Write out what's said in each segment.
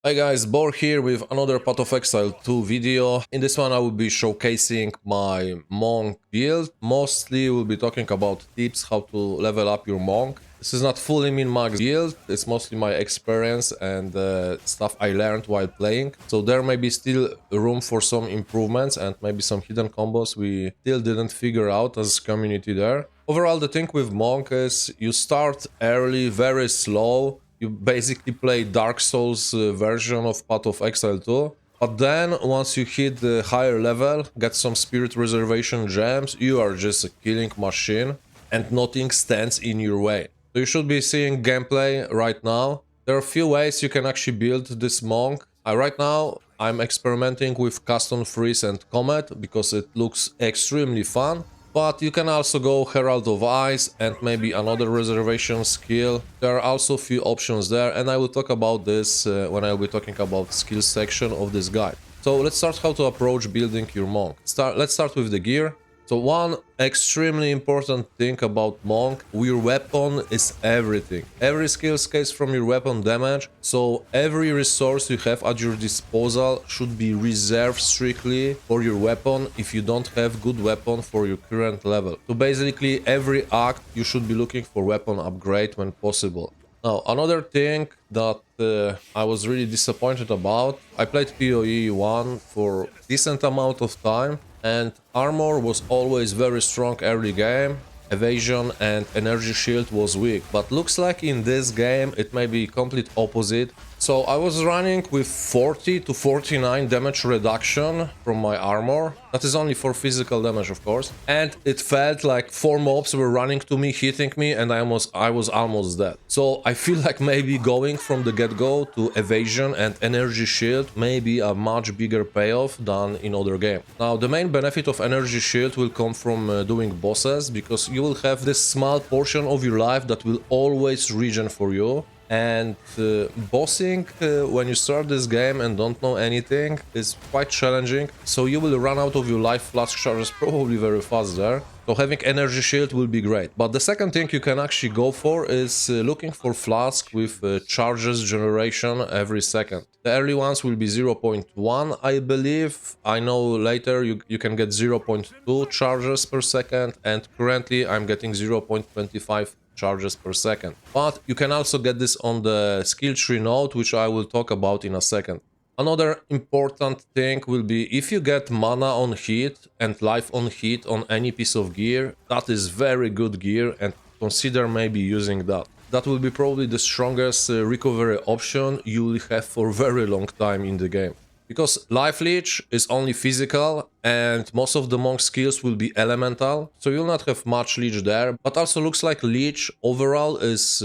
Hi guys, Bor here with another Path of Exile 2 video. In this one I will be showcasing my monk build. Mostly we'll be talking about tips how to level up your monk. This is not fully min-max build, it's mostly my experience and stuff I learned while playing. So there may be still room for some improvements and maybe some hidden combos we still didn't figure out as community there. Overall, the thing with monk is you start early, very slow. You basically play Dark Souls version of Path of Exile 2. But then, once you hit the higher level, get some Spirit Reservation gems, you are just a killing machine and nothing stands in your way. So you should be seeing gameplay right now. There are a few ways you can actually build this monk. Right now, I'm experimenting with Custom Freeze and Comet because it looks extremely fun. But you can also go Herald of Ice and maybe another reservation skill. There are also a few options there, and I will talk about this when I will be talking about skills section of this guide. So let's start how to approach building your monk. Let's start with the gear. So one extremely important thing about monk, your weapon is everything. Every skill scales from your weapon damage, so every resource you have at your disposal should be reserved strictly for your weapon if you don't have good weapon for your current level. So basically every act you should be looking for weapon upgrade when possible. Now, another thing that I was really disappointed about, I played PoE 1 for a decent amount of time, and Armour was always very strong early game, evasion and energy shield was weak, but looks like in this game it may be complete opposite. So I was running with 40 to 49 damage reduction from my armor. That is only for physical damage, of course. And it felt like 4 mobs were running to me, hitting me, and I was almost dead. So I feel like maybe going from the get-go to evasion and energy shield may be a much bigger payoff than in other games. Now, the main benefit of energy shield will come from doing bosses, because you will have this small portion of your life that will always regen for you. And bossing when you start this game and don't know anything is quite challenging, so you will run out of your life flask charges probably very fast there. So having energy shield will be great. But the second thing you can actually go for is looking for flask with charges generation every second. The early ones will be 0.1, I believe. I know later you can get 0.2 charges per second, and currently I'm getting 0.25 charges per second. But you can also get this on the skill tree node, which I will talk about in a second. Another important thing will be if you get mana on hit and life on hit on any piece of gear, that is very good gear, and consider maybe using that. That will be probably the strongest recovery option you will have for a very long time in the game. Because Life Leech is only physical and most of the monk skills will be elemental, so you'll not have much Leech there, but also looks like Leech overall is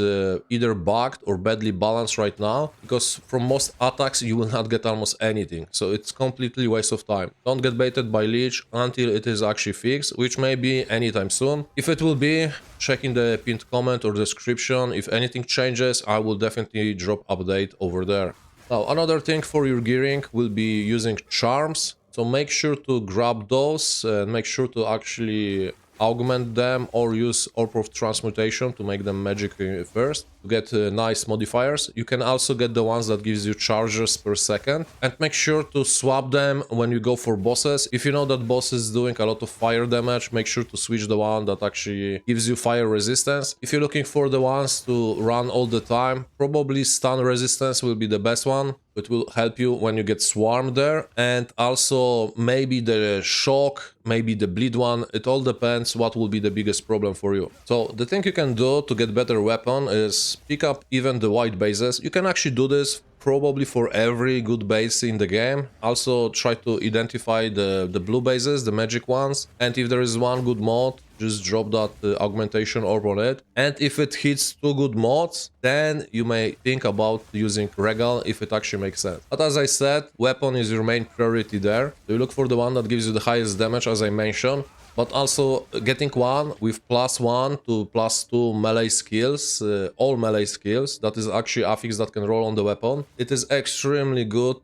either bugged or badly balanced right now, because from most attacks you will not get almost anything, so it's completely waste of time. Don't get baited by Leech until it is actually fixed, which may be anytime soon. If it will be, check in the pinned comment or description. If anything changes, I will definitely drop update over there. Now, another thing for your gearing will be using charms, so make sure to grab those and make sure to actually augment them or use Orb of Transmutation to make them magic first to get nice modifiers. You can also get the ones that gives you charges per second, and make sure to swap them when you go for bosses. If you know that boss is doing a lot of fire damage, make sure to switch the one that actually gives you fire resistance. If you're looking for the ones to run all the time, probably stun resistance will be the best one. It will help you when you get swarmed there, and also maybe the shock, maybe the bleed one. It all depends what will be the biggest problem for you. So the thing you can do to get better weapon is pick up even the white bases. You can actually do this probably for every good base in the game. Also try to identify the blue bases, the magic ones, and if there is one good mod, just drop that augmentation orb on it. And if it hits 2 good mods, then you may think about using Regal if it actually makes sense. But as I said, weapon is your main priority there. So you look for the one that gives you the highest damage, as I mentioned, but also getting one with +1 to +2 melee skills, all melee skills, that is actually affix that can roll on the weapon. It is extremely good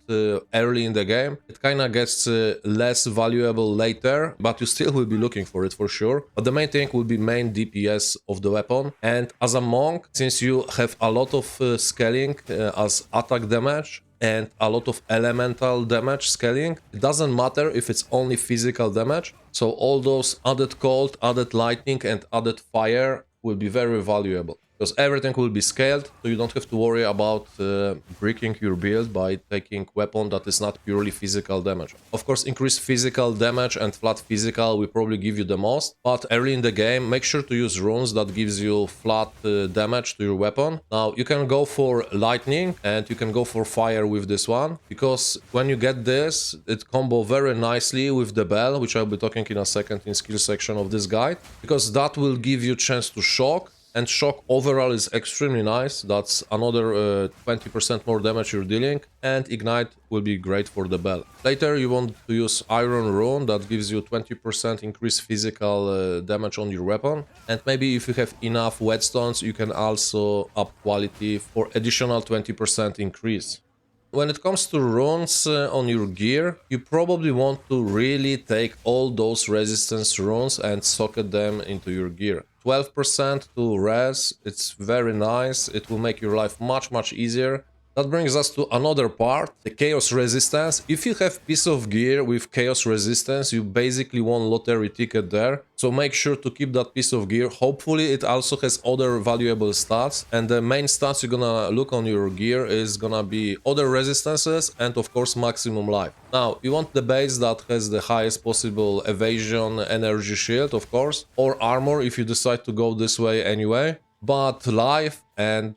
early in the game. It kinda gets less valuable later, but you still will be looking for it for sure. But the main thing will be main DPS of the weapon. And as a monk, since you have a lot of scaling as attack damage, and a lot of elemental damage scaling. It doesn't matter if it's only physical damage. So all those added cold, added lightning, and added fire will be very valuable. Because everything will be scaled, so you don't have to worry about breaking your build by taking weapon that is not purely physical damage. Of course, increased physical damage and flat physical will probably give you the most, but early in the game, make sure to use runes that gives you flat damage to your weapon. Now, you can go for lightning and you can go for fire with this one, because when you get this, it combo very nicely with the bell, which I'll be talking in a second in skill section of this guide, because that will give you chance to shock. And shock overall is extremely nice. That's another 20% more damage you're dealing. And ignite will be great for the bell. Later you want to use iron rune that gives you 20% increased physical damage on your weapon. And maybe if you have enough whetstones, you can also up quality for additional 20% increase. When it comes to runes on your gear, you probably want to really take all those resistance runes and socket them into your gear. 12% to res, it's very nice, it will make your life much easier. That brings us to another part, the chaos resistance. If you have piece of gear with chaos resistance, you basically won lottery ticket there. So make sure to keep that piece of gear. Hopefully it also has other valuable stats. And the main stats you're gonna look on your gear is gonna be other resistances and of course maximum life. Now, you want the base that has the highest possible evasion, energy shield, of course, or armor if you decide to go this way anyway. But life and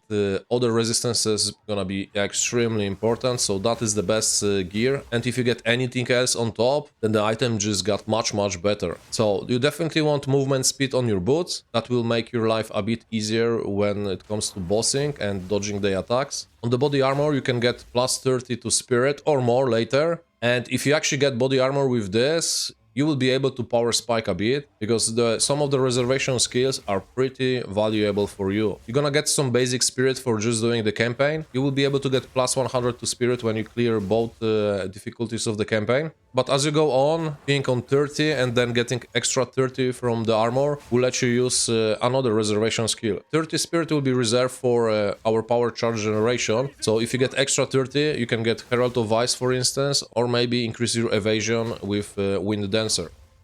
other resistances gonna be extremely important, so that is the best gear. And if you get anything else on top, then the item just got much better. So you definitely want movement speed on your boots. That will make your life a bit easier when it comes to bossing and dodging the attacks. On the body armor you can get plus 30 to spirit or more later. And if you actually get body armor with this, you will be able to power spike a bit, because some of the reservation skills are pretty valuable for you. You're gonna get some basic spirit for just doing the campaign. You will be able to get plus 100 to spirit when you clear both difficulties of the campaign. But as you go on, being on 30 and then getting extra 30 from the armor will let you use another reservation skill. 30 spirit will be reserved for our power charge generation. So if you get extra 30, you can get Herald of Ice, for instance, or maybe increase your evasion with Wind Dancer.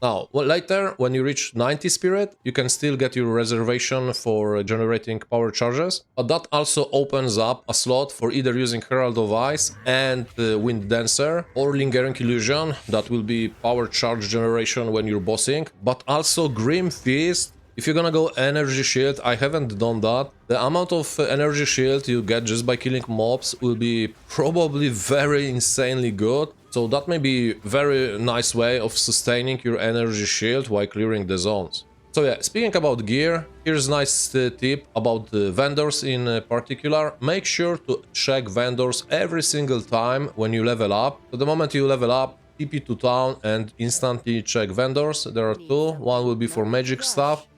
Now, later, when you reach 90 spirit, you can still get your reservation for generating power charges, but that also opens up a slot for either using Herald of Ice and Wind Dancer, or Lingering Illusion, that will be power charge generation when you're bossing, but also Grim Fist. If you're gonna go energy shield, I haven't done that. The amount of energy shield you get just by killing mobs will be probably very insanely good. So that may be a very nice way of sustaining your energy shield while clearing the zones. So yeah, speaking about gear, here's a nice tip about the vendors in particular. Make sure to check vendors every single time when you level up. So the moment you level up, TP to town and instantly check vendors. There are two. One will be for magic stuff.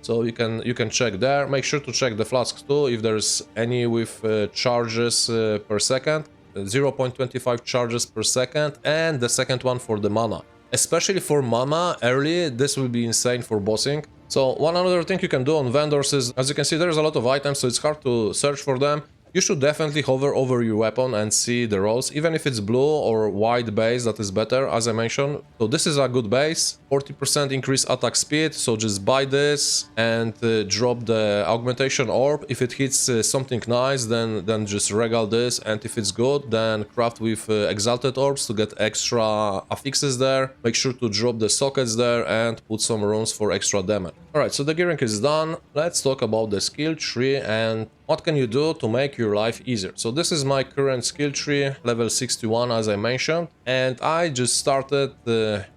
So you can check there. Make sure to check the flasks too, if there's any with charges per second. 0.25 charges per second, and the second one for the mana. Especially for mana early, this will be insane for bossing. So one other thing you can do on vendors is, as you can see, there's a lot of items, so it's hard to search for them. You should definitely hover over your weapon and see the rolls, even if it's blue or white base, that is better, as I mentioned. So this is a good base, 40% increase attack speed, so just buy this and drop the augmentation orb. If it hits something nice, then just regal this, and if it's good, then craft with exalted orbs to get extra affixes there. Make sure to drop the sockets there and put some runes for extra damage. Alright, so the gearing is done. Let's talk about the skill tree and what can you do to make your life easier. So this is my current skill tree, level 61 as I mentioned, and I just started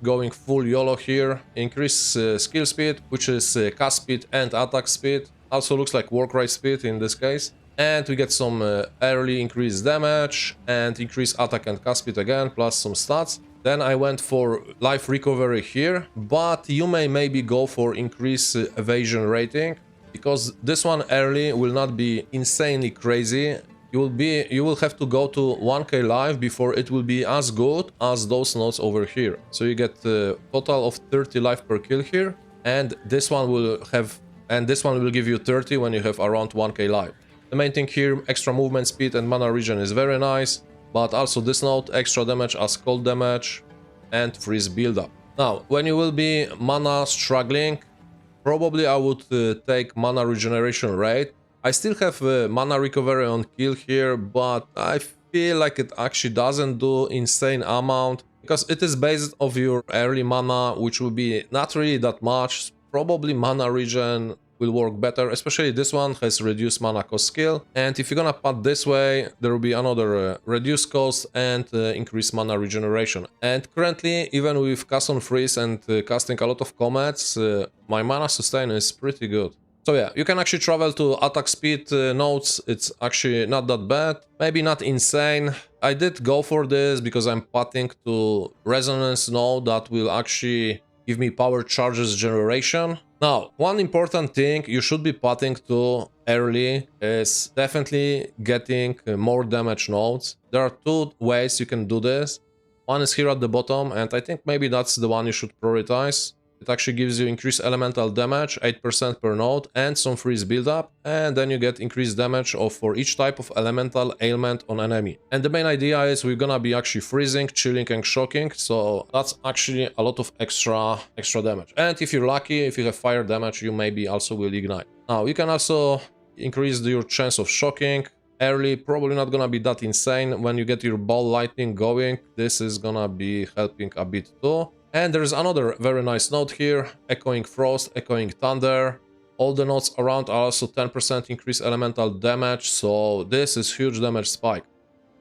going full YOLO here. Increase skill speed, which is cast speed and attack speed. Also looks like work rate speed in this case. And we get some early increased damage and increased attack and cast speed again, plus some stats. Then I went for life recovery here, but you may maybe go for increased evasion rating, because this one early will not be insanely crazy. You will have to go to 1k life before it will be as good as those nodes over here. So you get a total of 30 life per kill here, and this one will give you 30 when you have around 1k life. The main thing here, extra movement speed and mana regen is very nice. but also this node, extra damage as cold damage and freeze buildup. Now, when you will be mana struggling, probably I would take mana regeneration rate. I still have mana recovery on kill here, but I feel like it actually doesn't do insane amount because it is based off your early mana, which will be not really that much. Probably mana regen will work better, especially this one has reduced mana cost skill. And if you're gonna put this way, there will be another reduced cost and increased mana regeneration. And currently, even with cast on freeze and casting a lot of comets, my mana sustain is pretty good. So yeah, you can actually travel to attack speed nodes, it's actually not that bad, maybe not insane. I did go for this because I'm putting to resonance node that will actually give me power charges generation. Now, one important thing you should be putting to early is definitely getting more damage nodes. There are two ways you can do this. One is here at the bottom, and I think maybe that's the one you should prioritize. It actually gives you increased elemental damage, 8% per node, and some freeze buildup, and then you get increased damage for each type of elemental ailment on enemy. And the main idea is we're gonna be actually freezing, chilling, and shocking, so that's actually a lot of extra damage. And if you're lucky, if you have fire damage, you maybe also will ignite. Now, you can also increase your chance of shocking. Early, probably not gonna be that insane. When you get your ball lightning going, this is gonna be helping a bit too. And there's another very nice node here, Echoing Frost, Echoing Thunder. All the nodes around are also 10% increased elemental damage, so this is huge damage spike.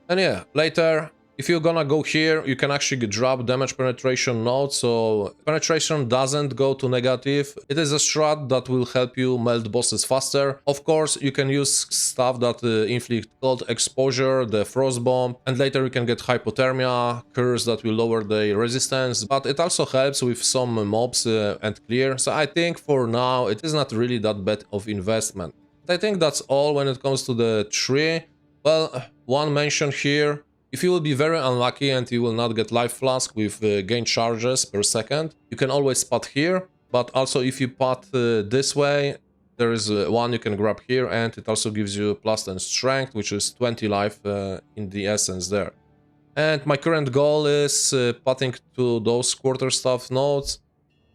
And yeah, later, if you're gonna go here, you can actually drop damage penetration node, so penetration doesn't go to negative. It is a strat that will help you melt bosses faster. Of course, you can use stuff that inflict cold exposure, the frost bomb, and later you can get hypothermia, curse that will lower the resistance, but it also helps with some mobs and clear. So I think for now, it is not really that bad of investment. But I think that's all when it comes to the tree. Well, one mention here. If you will be very unlucky and you will not get life flask with gain charges per second, you can always spot here, but also if you pot this way, there is one you can grab here, and it also gives you plus 10 strength, which is 20 life in the essence there. And my current goal is potting to those quarterstaff nodes.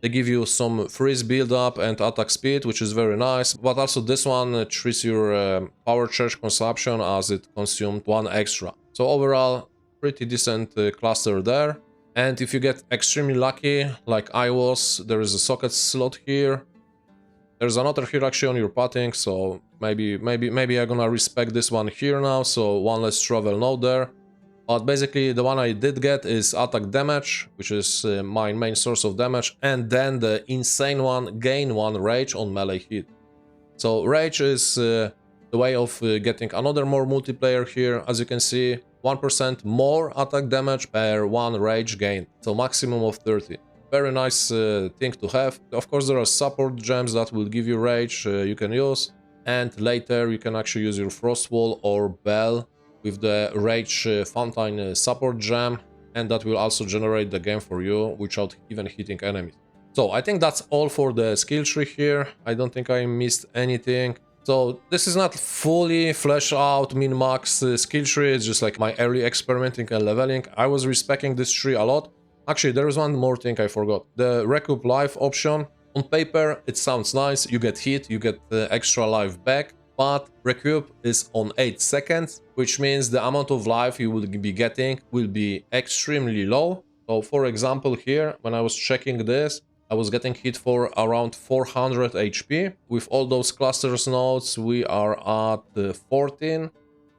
They give you some freeze build-up and attack speed, which is very nice, but also this one treats your power charge consumption as it consumed one extra. So overall, pretty decent cluster there. And if you get extremely lucky, like I was, there is a socket slot here. There's another here actually on your potting, so maybe I'm gonna respect this one here now, so one less travel node there. But basically, the one I did get is attack damage, which is my main source of damage, and then the insane one, gain 1 rage on melee hit. So rage is the way of getting another more multiplayer here. As you can see, 1% more attack damage per 1 rage gain, so maximum of 30. Very nice thing to have. Of course, there are support gems that will give you rage you can use, and later you can actually use your frost wall or bell with the rage fountain support gem, and that will also generate the game for you without even hitting enemies. So I think that's all for the skill tree here. I don't think I missed anything. So this is not fully fleshed out min-max skill tree, it's just like my early experimenting and leveling. I was respecting this tree a lot. Actually, there is one more thing I forgot. The recoup life option. On paper, it sounds nice. You get hit, you get the extra life back. But recoup is on 8 seconds, which means the amount of life you will be getting will be extremely low. So for example here, when I was checking this, I was getting hit for around 400 HP. With all those clusters nodes, we are at 14.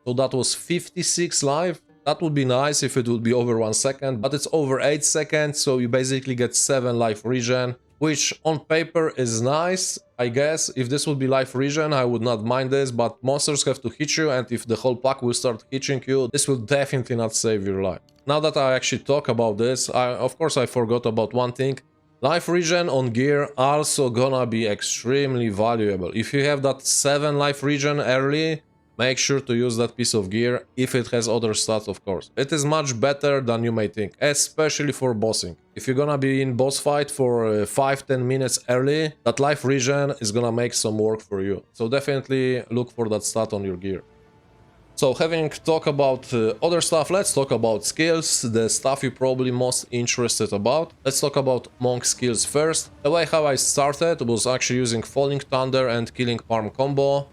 So that was 56 life. That would be nice if it would be over 1 second, but it's over 8 seconds, so you basically get 7 life regen, which on paper is nice, I guess. If this would be life regen, I would not mind this, but monsters have to hit you, and if the whole pack will start hitting you, this will definitely not save your life. Now that I actually talk about this, of course I forgot about one thing. Life regen on gear also gonna be extremely valuable. If you have that 7 life regen early, make sure to use that piece of gear if it has other stats, of course. It is much better than you may think, especially for bossing. If you're gonna be in boss fight for 5-10 minutes early, that life regen is gonna make some work for you. So definitely look for that stat on your gear. So having talked about other stuff, let's talk about skills, the stuff you're probably most interested about. Let's talk about monk skills first. The way how I started was actually using Falling Thunder and Killing Palm combo.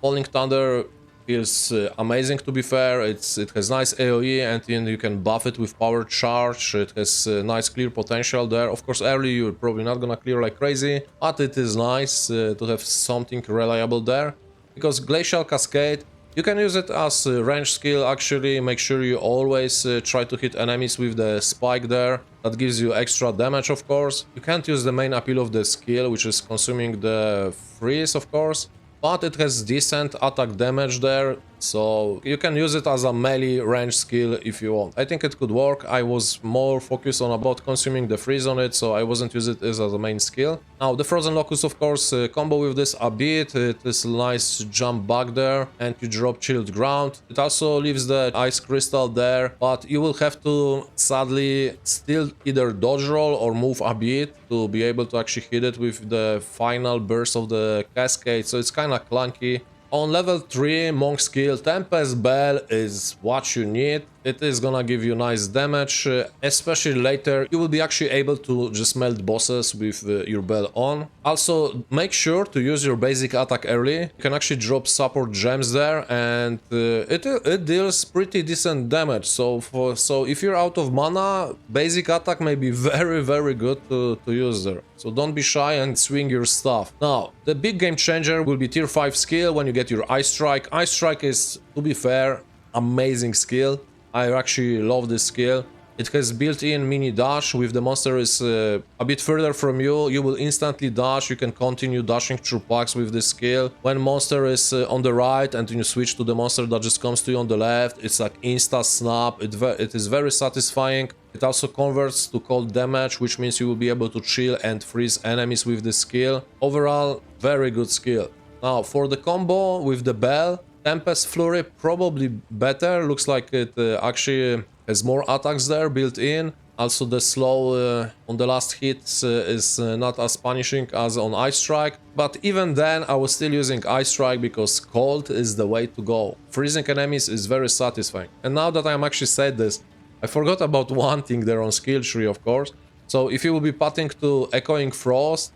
Falling Thunder feels amazing, to be fair. It has nice AoE and then you can buff it with power charge. It has nice clear potential there. Of course early you're probably not gonna clear like crazy, but it is nice to have something reliable there. Because Glacial Cascade, you can use it as a range skill actually. Make sure you always try to hit enemies with the spike there. That gives you extra damage, of course. You can't use the main appeal of the skill, which is consuming the freeze, of course. But it has decent attack damage there, so you can use it as a melee range skill if you want. I think it could work. I was more focused on about consuming the freeze on it, so I wasn't using it as a main skill. Now the Frozen Locust, of course, combo with this a bit. It is a nice jump back there and you drop chilled ground. It also leaves the ice crystal there, but you will have to sadly still either dodge roll or move a bit to be able to actually hit it with the final burst of the cascade, so it's kind of clunky. On level 3 monk skill, Tempest Bell is what you need. It is gonna give you nice damage, especially later. You will be actually able to just melt bosses with your bell on. Also, make sure to use your basic attack early. You can actually drop support gems there, and it deals pretty decent damage. So if you're out of mana, basic attack may be very good to use there. So don't be shy and swing your stuff. Now, the big game changer will be tier 5 skill when you get your Ice Strike. Ice Strike is, to be fair, amazing skill. I actually love this skill. It has built-in mini dash. With the monster is a bit further from you, you will instantly dash. You can continue dashing through packs with this skill. When monster is on the right and you switch to the monster that just comes to you on the left, it's like insta snap. It is very satisfying. It also converts to cold damage, which means you will be able to chill and freeze enemies with this skill. Overall, very good skill. Now for the combo with the bell, Tempest Flurry probably better. Looks like it actually has more attacks there built in. Also the slow on the last hits is not as punishing as on Ice Strike. But even then I was still using Ice Strike because cold is the way to go. Freezing enemies is very satisfying. And now that I'm actually said this, I forgot about one thing there on Skil Tree, of course. So if you will be patting to Echoing Frost,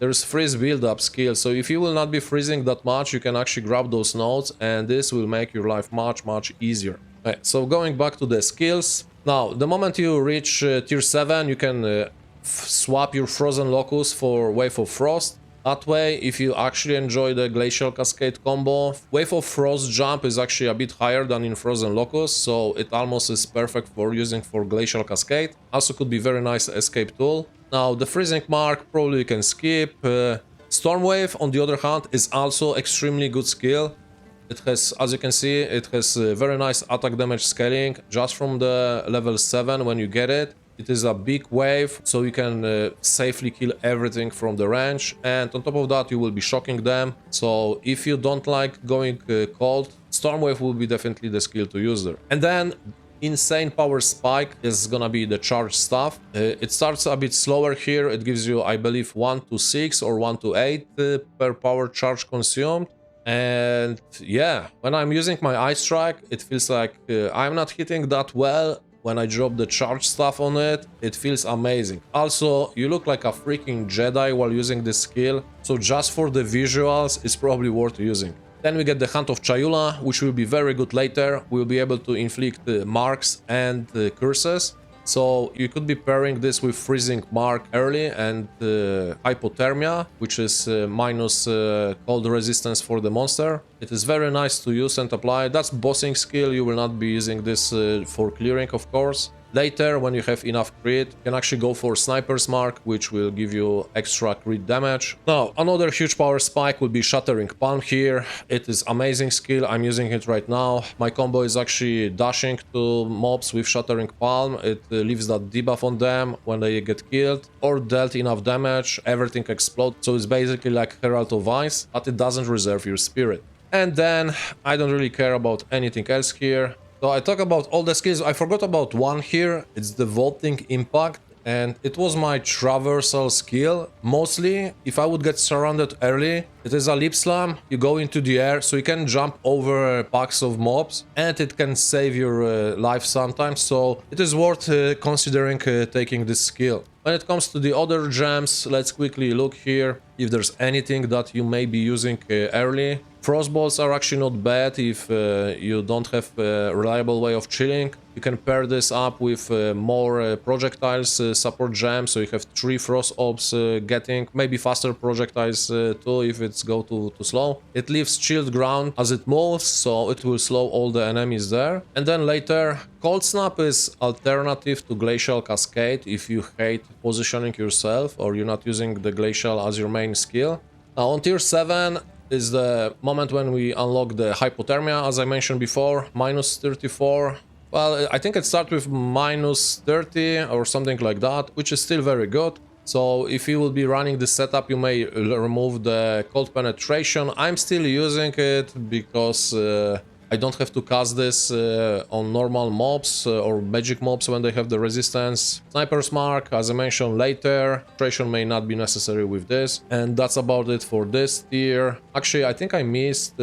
there's freeze build-up skill, so if you will not be freezing that much, you can actually grab those nodes, and this will make your life much easier. Okay, so going back to the skills. Now, the moment you reach tier 7, you can swap your Frozen Locust for Wave of Frost. That way, if you actually enjoy the Glacial Cascade combo, Wave of Frost jump is actually a bit higher than in Frozen Locust, so it almost is perfect for using for Glacial Cascade. Also could be very nice escape tool. Now, the Freezing Mark probably you can skip. Storm Wave, on the other hand, is also extremely good skill. It has, as you can see, it has very nice attack damage scaling just from the level 7 when you get it. It is a big wave, so you can safely kill everything from the range, and on top of that you will be shocking them. So if you don't like going cold, Storm Wave will be definitely the skill to use there. And then Insane Power Spike is gonna be the charge stuff. It starts a bit slower here. It gives you, I believe, 1 to 6 or 1 to 8 per power charge consumed. And yeah, when I'm using my Ice Strike, it feels like I'm not hitting that well. When I drop the charge stuff on it, it feels amazing. Also, you look like a freaking Jedi while using this skill, so just for the visuals, it's probably worth using. Then we get the Hand of Chayula, which will be very good later. We'll be able to inflict marks and curses. So you could be pairing this with Freezing Mark early and Hypothermia, which is minus cold resistance for the monster. It is very nice to use and apply. That's bossing skill. You will not be using this for clearing, of course. Later, when you have enough crit, you can actually go for Sniper's Mark, which will give you extra crit damage. Now, another huge power spike will be Shattering Palm here. It is amazing skill. I'm using it right now. My combo is actually dashing to mobs with Shattering Palm. It leaves that debuff on them when they get killed or dealt enough damage. Everything explodes. So it's basically like Herald of Ice, but it doesn't reserve your spirit. And then I don't really care about anything else here. So I talk about all the skills. I forgot about one here. It's the Vaulting Impact. and it was my traversal skill. Mostly, if I would get surrounded early, it is a lip slam, you go into the air, so you can jump over packs of mobs, and it can save your life sometimes, so it is worth considering taking this skill. When it comes to the other gems, let's quickly look here if there's anything that you may be using early. Frostballs are actually not bad if you don't have a reliable way of chilling. You can pair this up with more projectiles support gems, so you have 3 frost orbs getting maybe faster projectiles too if it's go too slow. It leaves chilled ground as it moves, so it will slow all the enemies there. And then later, Cold Snap is alternative to Glacial Cascade if you hate positioning yourself or you're not using the Glacial as your main skill. Now on tier 7 is the moment when we unlock the hypothermia, as I mentioned before, minus 34. Well, I think it starts with minus 30 or something like that, which is still very good. So if you will be running this setup, you may remove the cold penetration. I'm still using it because I don't have to cast this on normal mobs or magic mobs when they have the resistance. Sniper's Mark, as I mentioned later, penetration may not be necessary with this. And that's about it for this tier. Actually, I think I missed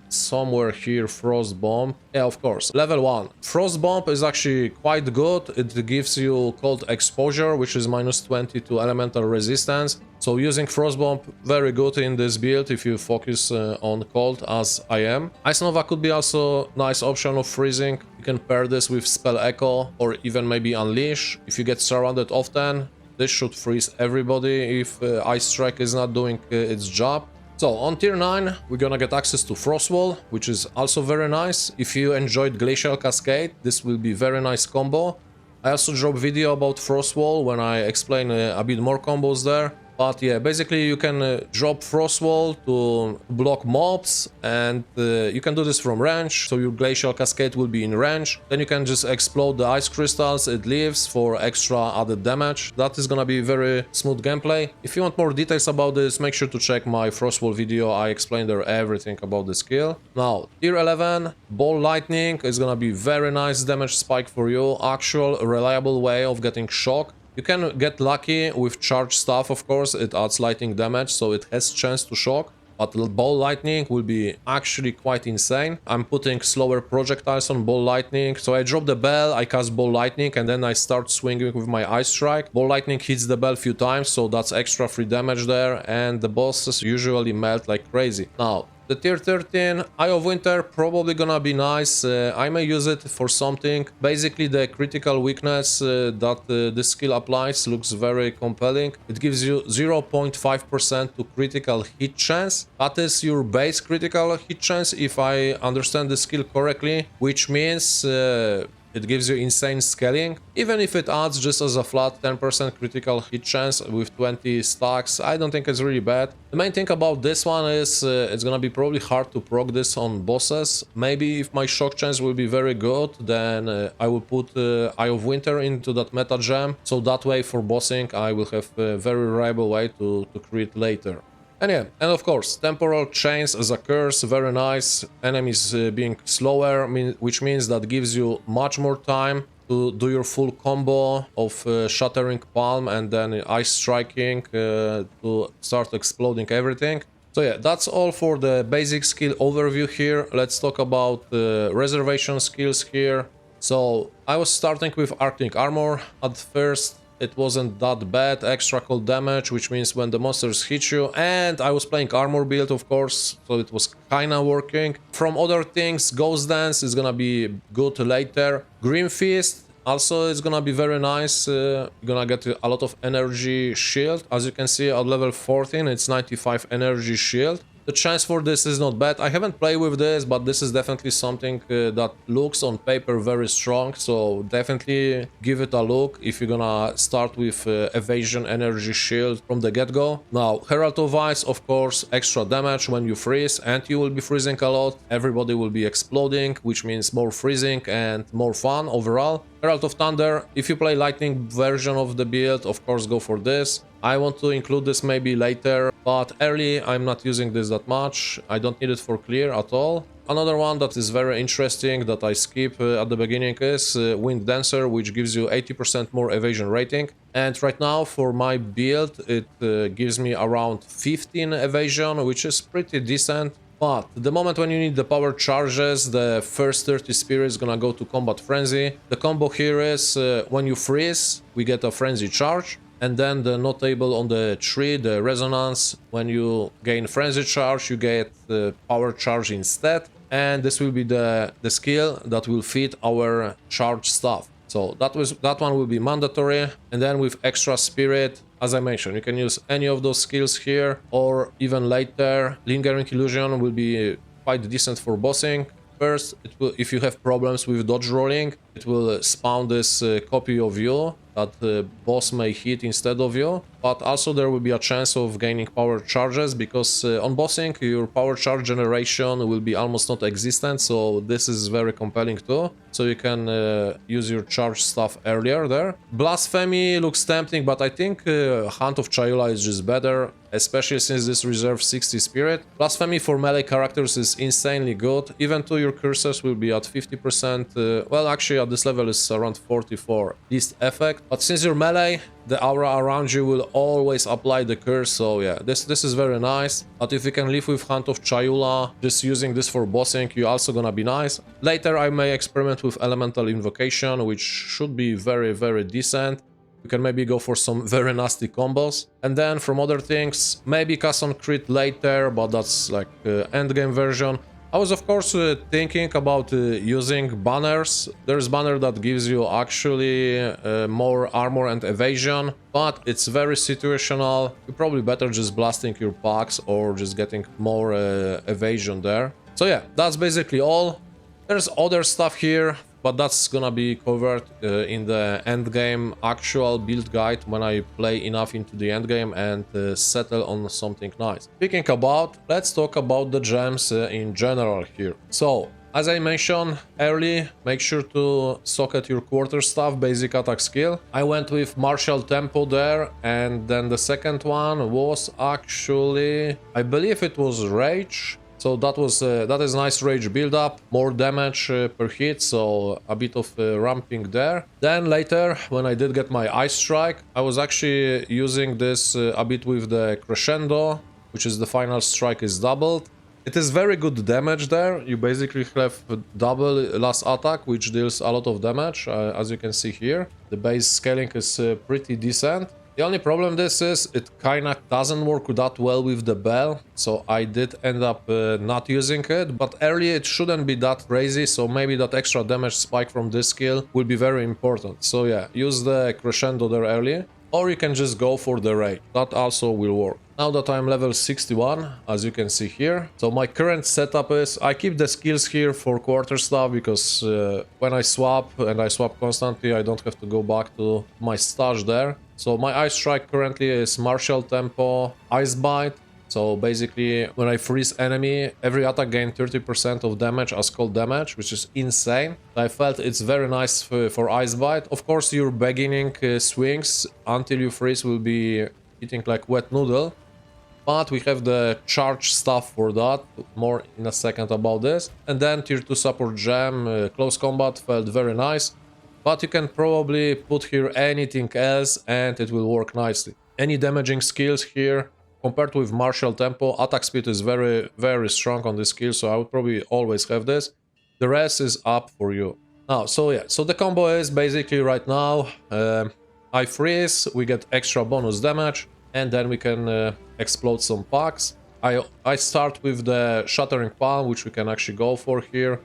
somewhere here Frost Bomb. Yeah, of course. Level 1. Frost Bomb is actually quite good. It gives you cold exposure, which is minus 20 to elemental resistance. So using Frostbomb, very good in this build if you focus on cold as I am. Ice Nova could be also a nice option of freezing. You can pair this with Spell Echo or even maybe Unleash. If you get surrounded often, this should freeze everybody if Ice Strike is not doing its job. So on tier 9, we're gonna get access to Frost Wall, which is also very nice. If you enjoyed Glacial Cascade, this will be very nice combo. I also dropped video about Frost Wall when I explain a bit more combos there. But yeah, basically you can drop Frost Wall to block mobs, and you can do this from range, so your Glacial Cascade will be in range. Then you can just explode the ice crystals it leaves for extra added damage. That is gonna be very smooth gameplay. If you want more details about this, make sure to check my Frost Wall video. I explained there everything about the skill. Now, tier 11, Ball Lightning is gonna be very nice damage spike for you. Actual reliable way of getting shock. You can get lucky with charged stuff, of course, it adds lightning damage, so it has chance to shock. But Ball Lightning will be actually quite insane. I'm putting slower projectiles on Ball Lightning, so I drop the bell, I cast Ball Lightning, and then I start swinging with my Ice Strike. Ball Lightning hits the bell a few times, so that's extra free damage there, and the bosses usually melt like crazy. Now, the tier 13, Eye of Winter, probably gonna be nice. I may use it for something. Basically, the critical weakness that this skill applies looks very compelling. It gives you 0.5% to critical hit chance. That is your base critical hit chance, if I understand the skill correctly, which means it gives you insane scaling. Even if it adds just as a flat 10% critical hit chance with 20 stacks, I don't think it's really bad. The main thing about this one is it's gonna be probably hard to proc this on bosses. Maybe if my shock chance will be very good, then I will put Eye of Winter into that meta gem. So that way for bossing I will have a very reliable way to create later. And yeah, and of course, Temporal Chains as a curse, very nice. Enemies being slower, which means that gives you much more time to do your full combo of Shattering Palm and then Ice Striking to start exploding everything. So yeah, that's all for the basic skill overview here. Let's talk about Reservation Skills here. So I was starting with Arctic Armour at first. It wasn't that bad, extra cold damage, which means when the monsters hit you, and I was playing Armour build, of course, so it was kinda working. From other things, Ghost Dance is gonna be good later. Grim Fist also is gonna be very nice, you're gonna get a lot of energy shield. As you can see at level 14, it's 95 energy shield. The chance for this is not bad. I haven't played with this, but this is definitely something that looks on paper very strong, so definitely give it a look if you're gonna start with evasion energy shield from the get-go. Now, Herald of Ice, of course, extra damage when you freeze, and you will be freezing a lot. Everybody will be exploding, which means more freezing and more fun overall. Herald of Thunder, if you play lightning version of the build, of course go for this. I want to include this maybe later, but early I'm not using this that much. I don't need it for clear at all. Another one that is very interesting that I skip at the beginning is Wind Dancer, which gives you 80% more evasion rating. And right now for my build it gives me around 15 evasion, which is pretty decent. But the moment when you need the power charges, the first 30 spirits gonna go to Combat Frenzy. The combo here is when you freeze, we get a Frenzy charge. And then the notable on the tree, the Resonance, when you gain Frenzy charge, you get the power charge instead. And this will be the skill that will fit our charge stuff. So that one will be mandatory. And then with extra spirit, as I mentioned, you can use any of those skills here, or even later. Lingering Illusion will be quite decent for bossing. First, it will, if you have problems with dodge rolling, it will spawn this copy of you that the boss may hit instead of you. But also there will be a chance of gaining power charges, because on bossing your power charge generation will be almost not existent, so this is very compelling too. So you can use your charge stuff earlier there. Blasphemy looks tempting, but I think Hunt of Chayula is just better, especially since this reserves 60 spirit. Blasphemy for melee characters is insanely good, even though your curses will be at 50%, well actually at this level is around 44 least effect. But since you're melee, the aura around you will always apply the curse, so yeah, this is very nice. But if you can live with Hunt of Chayula, just using this for bossing, you're also gonna be nice. Later I may experiment with Elemental Invocation, which should be very, very decent. You can maybe go for some very nasty combos. And then from other things, maybe cast on crit later, but that's like endgame version. I was of course thinking about using banners. There's banner that gives you actually more armor and evasion, but it's very situational. You're probably better just blasting your packs or just getting more evasion there. So yeah, that's basically all. There's other stuff here, but that's gonna be covered in the endgame actual build guide when I play enough into the endgame and settle on something nice. Speaking about, let's talk about the gems in general here. So, as I mentioned early, make sure to socket your quarterstaff basic attack skill. I went with martial tempo there, and then the second one was actually, I believe it was rage. So that is nice rage build up, more damage per hit, so a bit of ramping there. Then later, when I did get my ice strike, I was actually using this a bit with the crescendo, which is the final strike is doubled. It is very good damage there. You basically have double last attack, which deals a lot of damage, as you can see here. The base scaling is pretty decent. The only problem this is, it kinda doesn't work that well with the bell, so I did end up not using it, but early it shouldn't be that crazy, so maybe that extra damage spike from this skill will be very important. So yeah, use the crescendo there early, or you can just go for the rage, that also will work. Now that I'm level 61, as you can see here, so my current setup is, I keep the skills here for quarterstaff, because when I swap, and I swap constantly, I don't have to go back to my stash there. So my ice strike currently is martial tempo, ice bite. So basically when I freeze enemy, every attack gains 30% of damage as cold damage, which is insane. I felt it's very nice for ice bite. Of course your beginning swings until you freeze will be hitting like wet noodle. But we have the charge stuff for that, more in a second about this. And then tier 2 support gem, close combat felt very nice. But you can probably put here anything else and it will work nicely. Any damaging skills here, compared with martial tempo, attack speed is very, very strong on this skill, so I would probably always have this. The rest is up for you. Now, so yeah, so the combo is basically right now, I freeze, we get extra bonus damage, and then we can explode some packs. I start with the Shattering Palm, which we can actually go for here.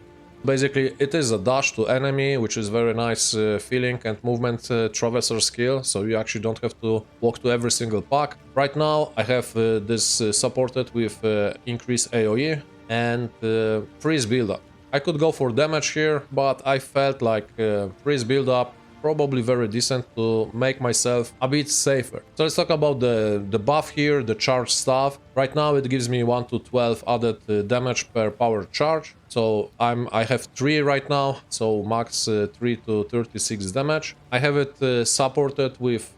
Basically, it is a dash to enemy, which is very nice feeling, and movement traverser skill, so you actually don't have to walk to every single pack. Right now, I have this supported with increased AoE and freeze build-up. I could go for damage here, but I felt like freeze build-up probably very decent to make myself a bit safer. So let's talk about the buff here, the charge stuff. Right now it gives me 1 to 12 added damage per power charge. So I have 3 right now, so max 3 to 36 damage. I have it supported with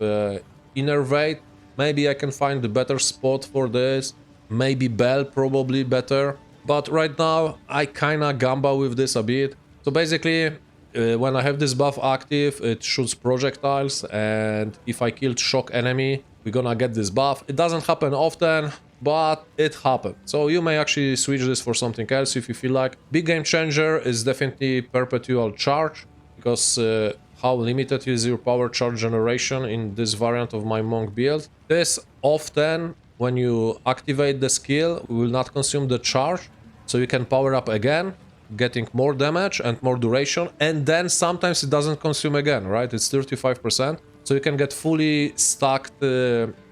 Innervate. Maybe I can find a better spot for this. Maybe Bell probably better. But right now I kinda gamba with this a bit. So basically when I have this buff active, it shoots projectiles, and if I killed shock enemy, we're gonna get this buff. It doesn't happen often, but it happened. So you may actually switch this for something else if you feel like. Big game changer is definitely perpetual charge, because how limited is your power charge generation in this variant of my monk build. This often, when you activate the skill, will not consume the charge, so you can power up again, getting more damage and more duration, and then sometimes it doesn't consume again, right? It's 35%, so you can get fully stacked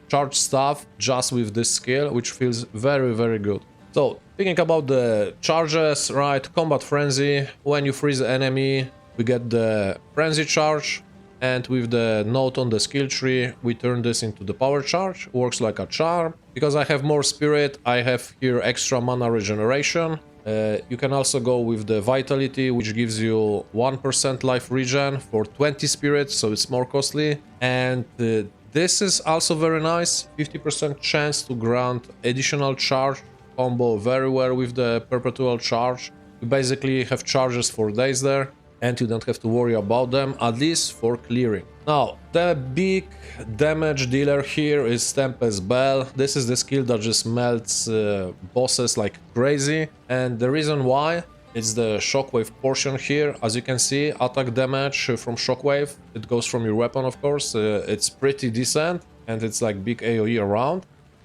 charge stuff just with this skill, which feels very, very good. So thinking about the charges, right? Combat Frenzy, when you freeze the enemy, we get the Frenzy charge, and with the note on the skill tree, we turn this into the power charge. Works like a charm. Because I have more spirit, I have here extra mana regeneration. You can also go with the Vitality, which gives you 1% life regen for 20 spirits, so it's more costly. And this is also very nice, 50% chance to grant additional charge, combo very well with the perpetual charge. You basically have charges for days there, and you don't have to worry about them, at least for clearing. Now, the big damage dealer here is Tempest Bell. This is the skill that just melts bosses like crazy, and the reason why is the shockwave portion here. As you can see, attack damage from shockwave, it goes from your weapon, of course. It's pretty decent, and it's like big AoE around.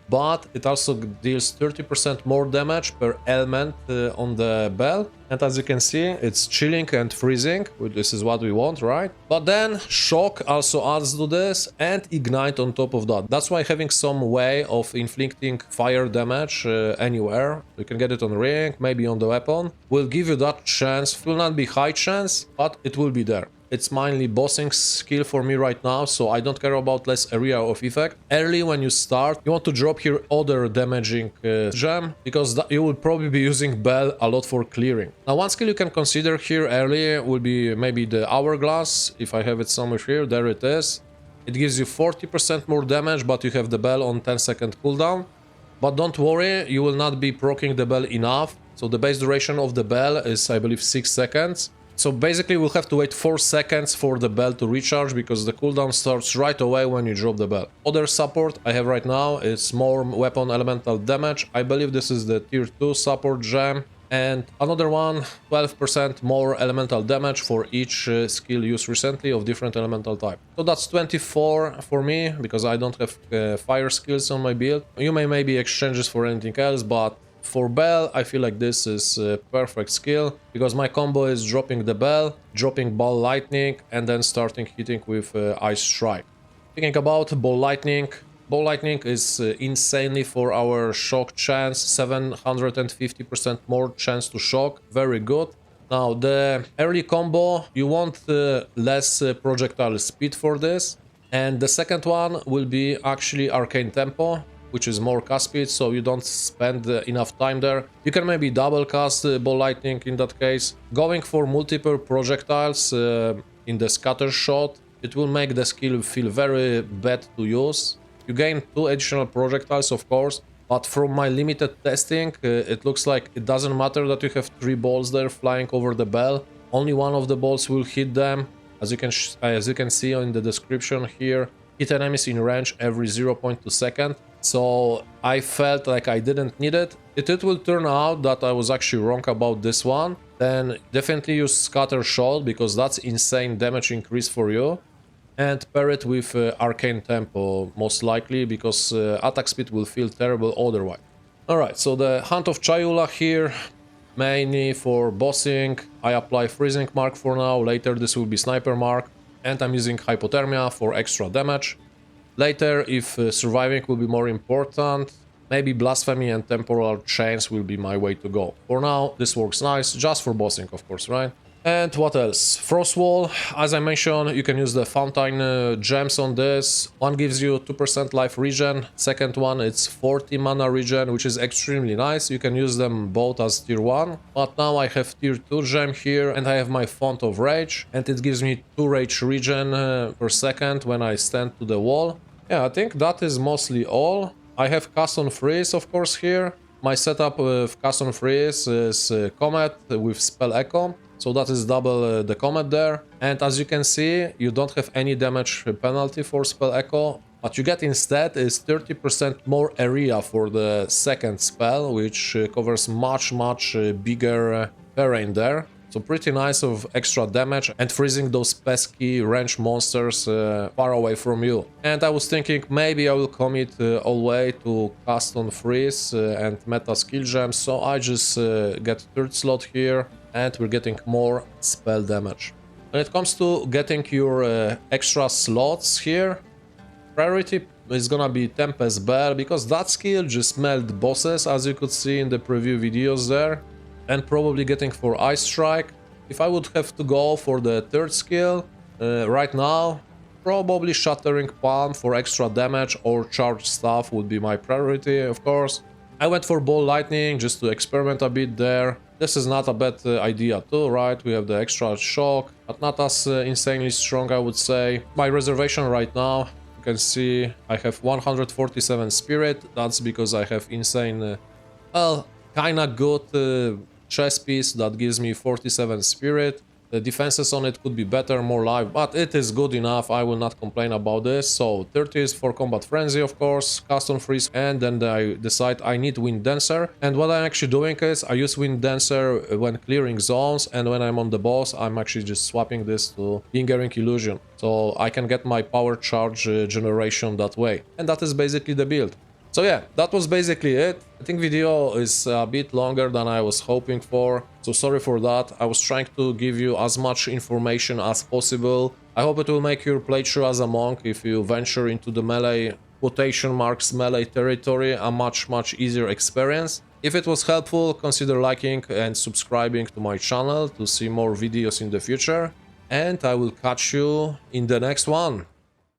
But it also deals 30% more damage per element on the bell. And as you can see, it's chilling and freezing. This is what we want, right? But then shock also adds to this, and ignite on top of that. That's why having some way of inflicting fire damage anywhere, you can get it on ring, maybe on the weapon, will give you that chance. It will not be high chance, but it will be there. It's mainly bossing skill for me right now, so I don't care about less area of effect. Early when you start, you want to drop here other damaging gem, because you will probably be using Bell a lot for clearing. Now one skill you can consider here early will be maybe the Hourglass. If I have it somewhere here, there it is. It gives you 40% more damage, but you have the Bell on 10-second cooldown. But don't worry, you will not be proccing the Bell enough. So the base duration of the Bell is, I believe, 6 seconds. So basically we'll have to wait 4 seconds for the bell to recharge, because the cooldown starts right away when you drop the bell. Other support I have right now is more weapon elemental damage. I believe this is the tier 2 support gem. And another one, 12% more elemental damage for each skill used recently of different elemental type. So that's 24 for me, because I don't have fire skills on my build. You may maybe exchange this for anything else, but for Bell, I feel like this is a perfect skill, because my combo is dropping the Bell, dropping Ball Lightning, and then starting hitting with Ice Strike. Thinking about Ball Lightning is insanely for our shock chance, 750% more chance to shock, very good. Now the early combo, you want less projectile speed for this, and the second one will be actually Arcane Tempo, which is more cast speed, so you don't spend enough time there. You can maybe double cast Ball Lightning in that case. Going for multiple projectiles in the scatter shot, it will make the skill feel very bad to use. You gain 2 additional projectiles, of course, but from my limited testing, it looks like it doesn't matter that you have 3 balls there flying over the bell. Only one of the balls will hit them. As you can see in the description here, hit enemies in range every 0.2 seconds. So I felt like I didn't need it. If it will turn out that I was actually wrong about this one, then definitely use Scatter Shot, because that's insane damage increase for you. And pair it with Arcane Tempo, most likely, because attack speed will feel terrible otherwise. Alright, so the Hunt of Chayula here, mainly for bossing. I apply Freezing Mark for now, later this will be Sniper Mark. And I'm using Hypothermia for extra damage. Later, if surviving will be more important, maybe Blasphemy and Temporal Chains will be my way to go. For now, this works nice, just for bossing, of course, right? And what else? Frost Wall, as I mentioned, you can use the Fountain gems on this. One gives you 2% life regen, second one it's 40 mana regen, which is extremely nice. You can use them both as tier 1, but now I have tier 2 gem here, and I have my Font of Rage, and it gives me 2 rage regen per second when I stand to the wall. Yeah, I think that is mostly all. I have custom freeze, of course, here. My setup with custom freeze is Comet with spell echo, so that is double the Comet there. And as you can see, you don't have any damage penalty for spell echo. What you get instead is 30% more area for the second spell, which covers much bigger terrain there. So pretty nice of extra damage and freezing those pesky range monsters far away from you. And I was thinking maybe I will commit all the way to custom freeze and meta skill gems, so I just get third slot here and we're getting more spell damage. When it comes to getting your extra slots here, priority is gonna be Tempest Bell, because that skill just melt bosses, as you could see in the preview videos there, and probably getting for Ice Strike. If I would have to go for the third skill right now, probably Shattering Palm for extra damage or Charged Staff would be my priority, of course. I went for Ball Lightning just to experiment a bit there. This is not a bad idea too, right? We have the extra shock, but not as insanely strong, I would say. My reservation right now, you can see I have 147 spirit. That's because I have insane, well, kinda good chess piece that gives me 47 spirit. The defenses on it could be better, more life, but it is good enough. I will not complain about this. So 30 is for Combat Frenzy, of course, Custom Freeze, and then I decide I need Wind Dancer. And what I'm actually doing is I use Wind Dancer when clearing zones, and when I'm on the boss, I'm actually just swapping this to Lingering Illusion. So I can get my power charge generation that way. And that is basically the build. So yeah, that was basically it. I think video is a bit longer than I was hoping for, so sorry for that. I was trying to give you as much information as possible. I hope it will make your playthrough as a monk, if you venture into the melee, quotation marks, melee territory, a much easier experience. If it was helpful, consider liking and subscribing to my channel to see more videos in the future. And I will catch you in the next one.